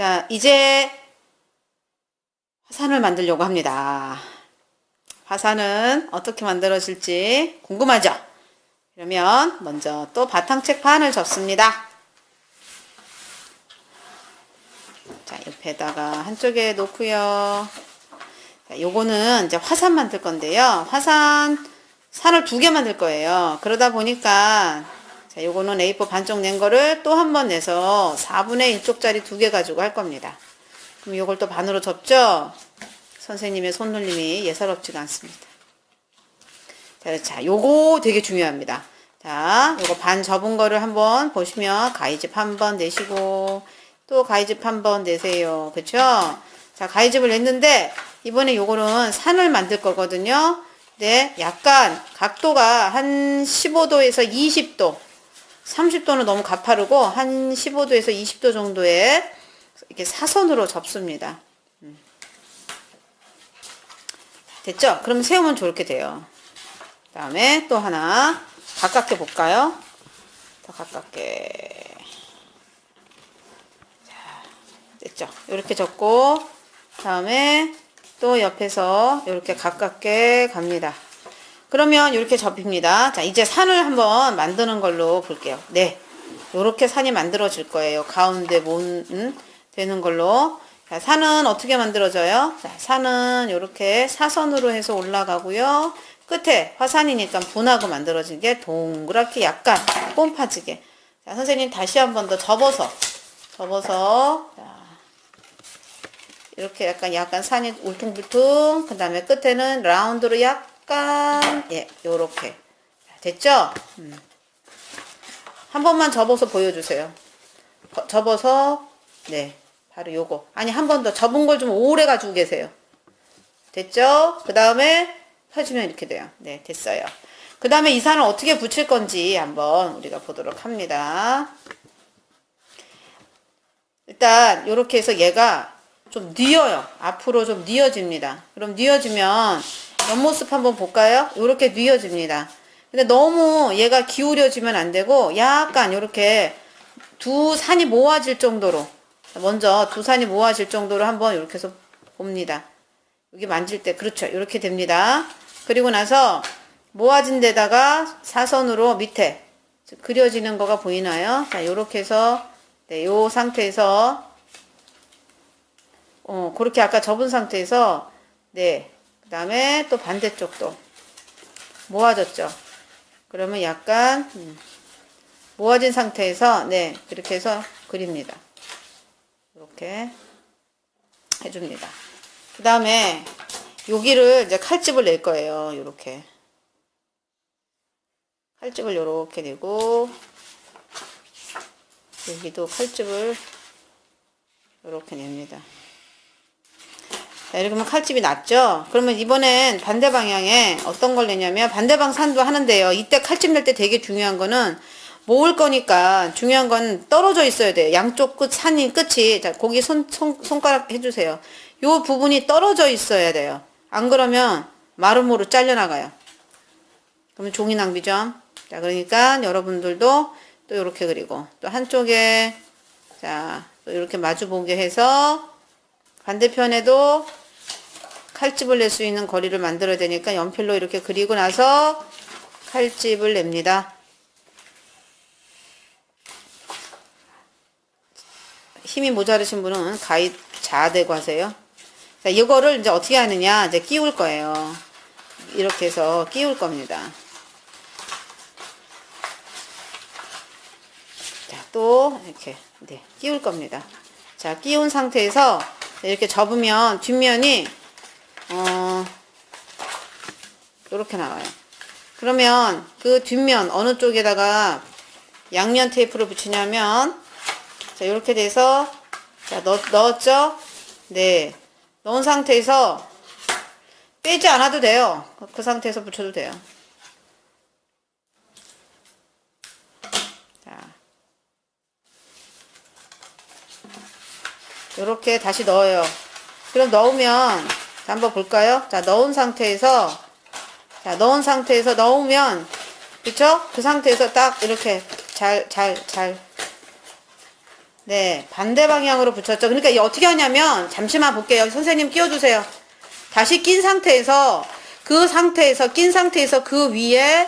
자, 이제 화산을 만들려고 합니다. 화산은 어떻게 만들어질지 궁금하죠? 그러면 먼저 또 바탕책 판을 접습니다. 자, 옆에다가 한쪽에 놓고요. 자, 요거는 이제 화산 만들 건데요. 산을 2개 만들 거예요. 그러다 보니까 자, 요거는 A4 반쪽 낸 거를 또 한 번 내서 4분의 1쪽짜리 2개 가지고 할 겁니다. 그럼 요걸 또 반으로 접죠? 선생님의 손놀림이 예사롭지가 않습니다. 자, 요거 되게 중요합니다. 자, 요거 반 접은 거를 한번 보시면 가위집 한번 내시고 또 가위집 한번 내세요. 그쵸? 자, 가위집을 냈는데 이번에 요거는 산을 만들 거거든요. 네, 약간 각도가 한 15도에서 20도, 30도는 너무 가파르고 한 15도에서 20도 정도에 이렇게 사선으로 접습니다. 됐죠? 그럼 세우면 저렇게 돼요. 그 다음에 또 하나 가깝게 볼까요? 더 가깝게. 자, 됐죠? 이렇게 접고 다음에 또 옆에서 이렇게 가깝게 갑니다. 그러면 이렇게 접힙니다. 자, 이제 산을 한번 만드는 걸로 볼게요. 네, 이렇게 산이 만들어질 거예요. 가운데 되는 걸로. 자, 산은 어떻게 만들어져요? 자, 산은 이렇게 사선으로 해서 올라가고요. 끝에 화산이니까 분하고 만들어진 게 동그랗게 약간 뽐빠지게. 자, 선생님 다시 한 번 더 접어서 자, 이렇게 약간 산이 울퉁불퉁. 그 다음에 끝에는 라운드로 약간 요렇게. 됐죠? 한 번만 접어서 보여주세요. 접어서 네, 바로 요거. 아니, 한 번 더 접은 걸 좀 오래 가지고 계세요. 됐죠? 그 다음에 펴주면 이렇게 돼요. 네, 됐어요. 그 다음에 이 산을 어떻게 붙일 건지 한번 우리가 보도록 합니다. 일단 요렇게 해서 얘가 좀 뉘어요. 앞으로 좀 뉘어집니다. 그럼 뉘어지면 옆모습 한번 볼까요? 요렇게 뉘어집니다. 근데 너무 얘가 기울여지면 안 되고 약간 요렇게 두 산이 모아질 정도로, 먼저 두 산이 모아질 정도로 한번 이렇게 해서 봅니다. 여기 만질 때 그렇죠. 이렇게 됩니다. 그리고 나서 모아진 데다가 사선으로 밑에 그려지는 거가 보이나요? 자, 요렇게 해서 네, 요 상태에서 그렇게 아까 접은 상태에서 네, 그 다음에 또 반대쪽도 모아졌죠. 그러면 약간 모아진 상태에서 네, 그렇게 해서 그립니다. 이렇게 해줍니다. 그 다음에 여기를 이제 칼집을 낼 거예요. 요렇게 칼집을 요렇게 내고 여기도 칼집을 요렇게 냅니다. 자, 이렇게 하면 칼집이 났죠? 그러면 이번엔 반대 방향에 어떤 걸 내냐면 반대방 산도 하는데요. 이때 칼집 낼 때 되게 중요한 거는 모을 거니까 중요한 건 떨어져 있어야 돼요. 양쪽 끝이. 자, 거기 손가락 해주세요. 요 부분이 떨어져 있어야 돼요. 안 그러면 마루모루 잘려나가요. 그러면 종이 낭비죠. 자, 그러니까 여러분들도 또 이렇게 그리고 또 한쪽에 자, 또 이렇게 마주보게 해서 반대편에도 칼집을 낼 수 있는 거리를 만들어야 되니까 연필로 이렇게 그리고 나서 칼집을 냅니다. 힘이 모자르신 분은 가위 자대고 하세요. 자, 이거를 이제 어떻게 하느냐, 이제 끼울 거예요. 이렇게 해서 끼울 겁니다. 자, 또 이렇게 네, 끼울 겁니다. 자, 끼운 상태에서 이렇게 접으면 뒷면이 이렇게 나와요. 그러면 그 뒷면 어느 쪽에다가 양면 테이프를 붙이냐면 자, 이렇게 돼서 자, 넣었죠? 네. 넣은 상태에서 빼지 않아도 돼요. 그 상태에서 붙여도 돼요. 자. 이렇게 다시 넣어요. 그럼 넣으면 자, 한번 볼까요? 자, 넣은 상태에서 넣으면 그쵸? 그 상태에서 딱 이렇게 잘 네, 반대 방향으로 붙였죠. 그러니까 이게 어떻게 하냐면, 잠시만 볼게요. 선생님 끼워주세요. 다시 낀 상태에서, 낀 상태에서 그 위에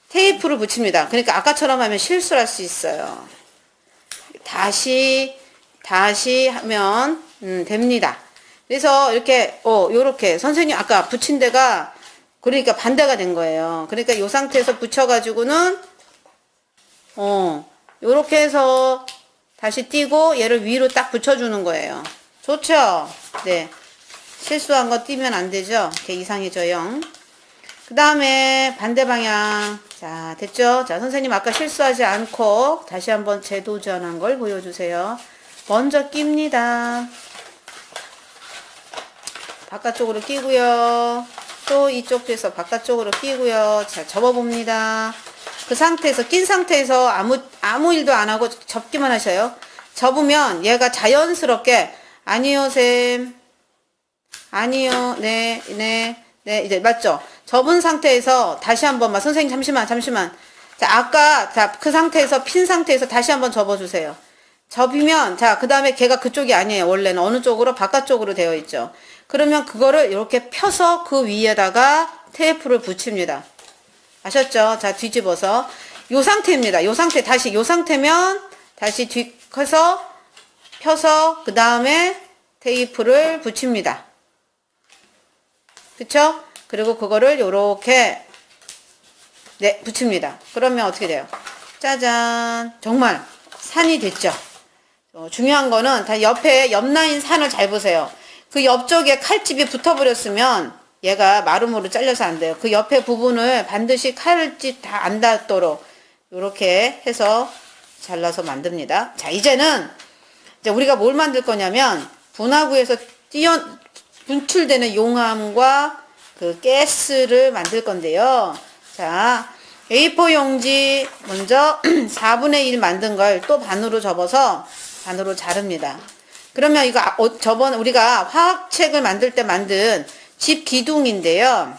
테이프를 붙입니다. 그러니까 아까처럼 하면 실수를 할 수 있어요. 다시 하면, 됩니다. 그래서 이렇게, 요렇게. 선생님 아까 붙인 데가, 그러니까 반대가 된 거예요. 그러니까 요 상태에서 붙여가지고는, 요렇게 해서, 다시 띄고 얘를 위로 딱 붙여주는 거예요. 좋죠? 네. 실수한 거 띄면 안 되죠? 이렇게 이상해져요. 그 다음에 반대 방향. 자, 됐죠? 자, 선생님 아까 실수하지 않고 다시 한번 재도전한 걸 보여주세요. 먼저 낍니다. 바깥쪽으로 끼고요. 또 이쪽에서 바깥쪽으로 끼고요. 자, 접어봅니다. 그 상태에서, 낀 상태에서 아무 일도 안 하고 접기만 하셔요. 접으면 얘가 자연스럽게, 아니요, 쌤. 아니요, 네, 이제 맞죠? 접은 상태에서 다시 한 번만, 선생님 잠시만. 자, 그 상태에서, 핀 상태에서 다시 한번 접어주세요. 접으면, 자, 그 다음에 걔가 그쪽이 아니에요. 원래는 어느 쪽으로? 바깥쪽으로 되어 있죠. 그러면 그거를 이렇게 펴서 그 위에다가 테이프를 붙입니다. 아셨죠? 자, 뒤집어서. 요 상태입니다. 요 상태면, 다시 펴서, 그 다음에 테이프를 붙입니다. 그쵸? 그리고 그거를 요렇게, 네, 붙입니다. 그러면 어떻게 돼요? 짜잔. 정말 산이 됐죠? 중요한 거는 다 옆 라인 산을 잘 보세요. 그 옆쪽에 칼집이 붙어버렸으면 얘가 마름모로 잘려서 안 돼요. 그 옆에 부분을 반드시 칼집 다 안 닿도록 이렇게 해서 잘라서 만듭니다. 자, 이제는 이제 우리가 뭘 만들 거냐면 분화구에서 분출되는 용암과 그 가스를 만들 건데요. 자, A4 용지 먼저 4분의 1 만든 걸 또 반으로 접어서 반으로 자릅니다. 그러면 이거 저번 우리가 화학책을 만들 때 만든 집 기둥인데요.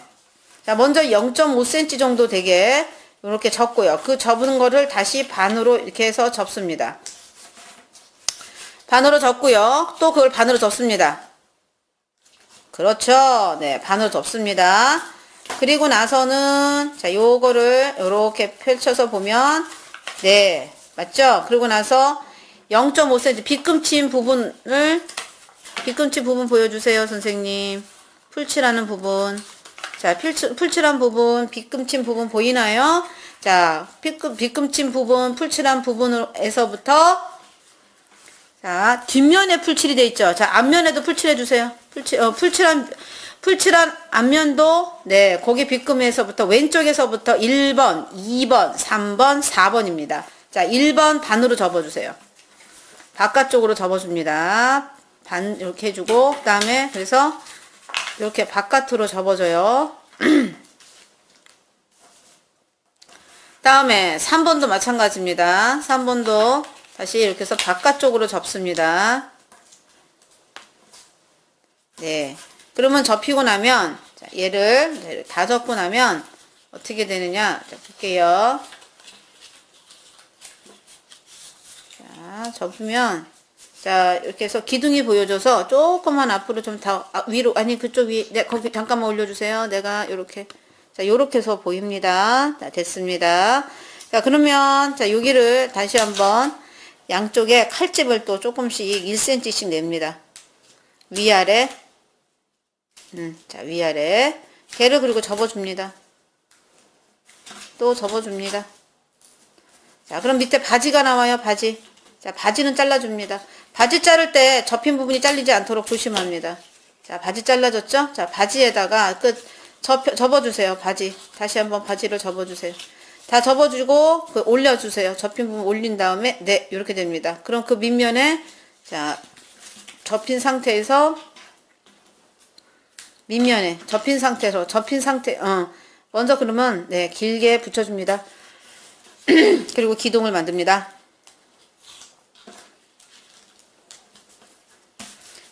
자, 먼저 0.5cm 정도 되게 이렇게 접고요. 그 접은 거를 다시 반으로 이렇게 해서 접습니다. 반으로 접고요. 또 그걸 반으로 접습니다. 그렇죠. 네, 반으로 접습니다. 그리고 나서는 자, 요거를 이렇게 펼쳐서 보면 네, 맞죠? 그리고 나서 0.5cm 빗금친 부분 보여주세요, 선생님. 풀칠하는 부분. 자, 풀칠한 부분, 빗금친 부분 보이나요? 자, 빗금친 부분, 풀칠한 부분에서부터 자, 뒷면에 풀칠이 돼 있죠. 자, 앞면에도 풀칠해 주세요. 풀칠한 앞면도 네, 거기 빗금에서부터 왼쪽에서부터 1번, 2번, 3번, 4번입니다. 자, 1번 반으로 접어 주세요. 바깥쪽으로 접어줍니다. 반 이렇게 해주고 그 다음에 그래서 이렇게 바깥으로 접어줘요. 다음에 3번도 마찬가지입니다. 3번도 다시 이렇게 해서 바깥쪽으로 접습니다. 네. 그러면 접히고 나면 자, 얘를 다 접고 나면 어떻게 되느냐? 자, 볼게요. 자, 접으면 자, 이렇게 해서 기둥이 보여줘서 조금만 앞으로 좀 더 위로 아니 그쪽 위 네, 거기 잠깐만 올려주세요. 내가 이렇게 자, 요렇게 해서 보입니다. 자, 됐습니다. 자, 그러면 자, 여기를 다시 한번 양쪽에 칼집을 또 조금씩 1cm씩 냅니다. 위아래 자, 위아래 걔를 그리고 접어줍니다. 또 접어줍니다. 자, 그럼 밑에 바지가 나와요. 바지. 자, 바지는 잘라줍니다. 바지 자를 때 접힌 부분이 잘리지 않도록 조심합니다. 자, 바지 잘라졌죠? 자, 바지에다가 접어주세요. 바지. 다시 한번 바지를 접어주세요. 다 접어주고, 올려주세요. 접힌 부분 올린 다음에, 네, 이렇게 됩니다. 그럼 그 밑면에, 자, 접힌 상태, 먼저 그러면, 네, 길게 붙여줍니다. 그리고 기둥을 만듭니다.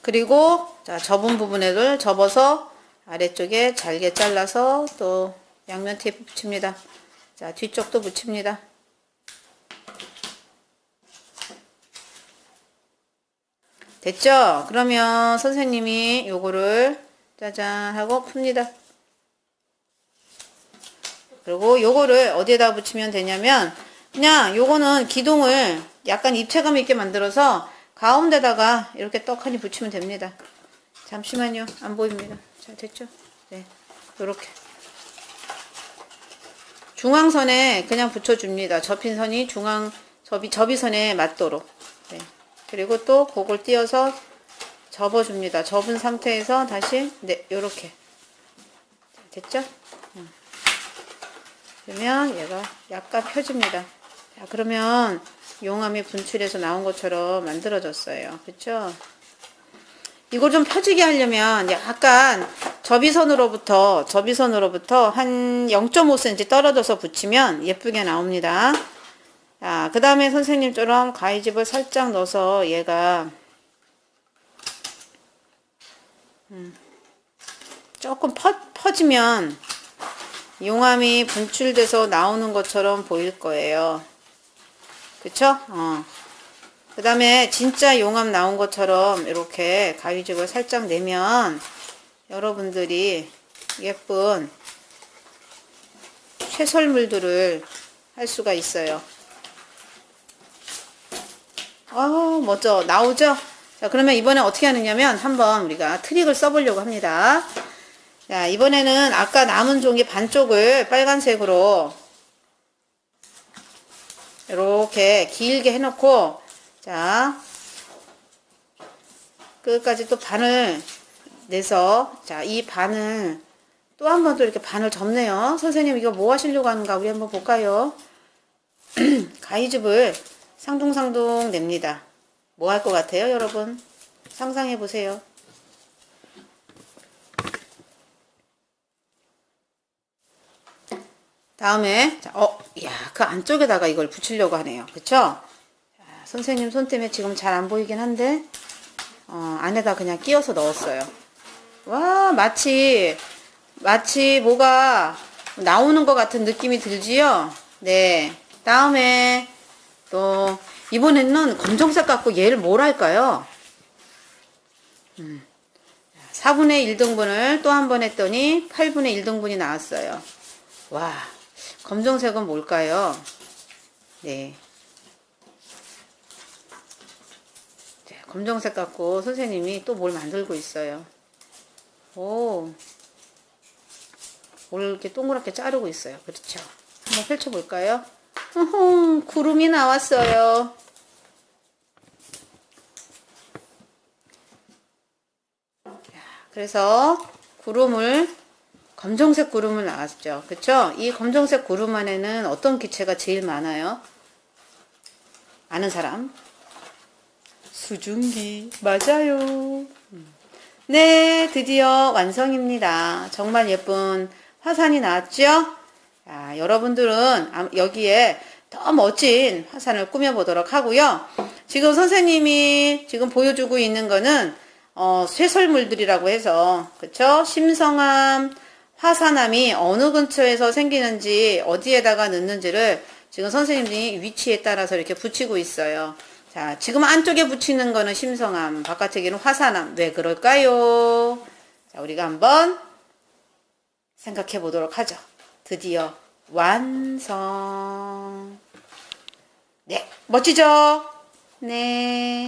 그리고 자, 접은 부분을 접어서 아래쪽에 잘게 잘라서 또 양면 테이프 붙입니다. 자, 뒤쪽도 붙입니다. 됐죠? 그러면 선생님이 요거를 짜잔 하고 풉니다. 그리고 요거를 어디에다 붙이면 되냐면 그냥 요거는 기둥을 약간 입체감 있게 만들어서 가운데다가 이렇게 떡하니 붙이면 됩니다. 잠시만요. 안 보입니다. 자, 됐죠? 네. 요렇게. 중앙선에 그냥 붙여줍니다. 접힌 선이 접이선에 맞도록. 네. 그리고 또 그걸 띄어서 접어줍니다. 접은 상태에서 다시, 네, 요렇게. 됐죠? 그러면 얘가 약간 펴집니다. 자, 그러면 용암이 분출해서 나온 것처럼 만들어졌어요. 그쵸? 이걸 좀 펴지게 하려면 약간 접이선으로부터 한 0.5cm 떨어져서 붙이면 예쁘게 나옵니다. 자, 그 다음에 선생님처럼 가위집을 살짝 넣어서 얘가 조금 퍼지면 용암이 분출돼서 나오는 것처럼 보일 거예요. 그쵸? 그 다음에 진짜 용암 나온 것처럼 이렇게 가위집을 살짝 내면 여러분들이 예쁜 쇠설물들을 할 수가 있어요. 멋져. 나오죠? 자, 그러면 이번에 어떻게 하느냐면 한번 우리가 트릭을 써보려고 합니다. 자, 이번에는 아까 남은 종이 반쪽을 빨간색으로 이렇게 길게 해놓고, 자, 끝까지 또 반을 내서, 자, 이 반을 또 한 번 또 이렇게 반을 접네요. 선생님, 이거 뭐 하시려고 하는가? 우리 한번 볼까요? 가위집을 상둥상둥 냅니다. 뭐 할 것 같아요, 여러분? 상상해 보세요. 다음에, 자, 야, 그 안쪽에다가 이걸 붙이려고 하네요. 그쵸? 자, 선생님 손 때문에 지금 잘 안 보이긴 한데, 안에다 그냥 끼워서 넣었어요. 와, 마치 뭐가 나오는 것 같은 느낌이 들지요? 네. 다음에, 또, 이번에는 검정색 갖고 얘를 뭘 할까요? 4분의 1등분을 또 한 번 했더니 8분의 1등분이 나왔어요. 와, 검정색은 뭘까요? 네. 자, 검정색 갖고 선생님이 또 뭘 만들고 있어요. 오, 뭘 이렇게 동그랗게 자르고 있어요. 그렇죠? 한번 펼쳐볼까요? 구름이 나왔어요. 그래서 검정색 구름을 나왔죠. 그쵸? 이 검정색 구름 안에는 어떤 기체가 제일 많아요? 아는 사람? 수증기. 맞아요. 네, 드디어 완성입니다. 정말 예쁜 화산이 나왔죠? 자, 여러분들은 여기에 더 멋진 화산을 꾸며보도록 하고요. 지금 선생님이 지금 보여주고 있는 거는 쇠설물들이라고 해서, 그쵸? 심성암, 화산암이 어느 근처에서 생기는지 어디에다가 넣는지를 지금 선생님이 위치에 따라서 이렇게 붙이고 있어요. 자, 지금 안쪽에 붙이는 거는 심성암, 바깥에는 화산암. 왜 그럴까요? 자, 우리가 한번 생각해 보도록 하죠. 드디어 완성. 네, 멋지죠? 네.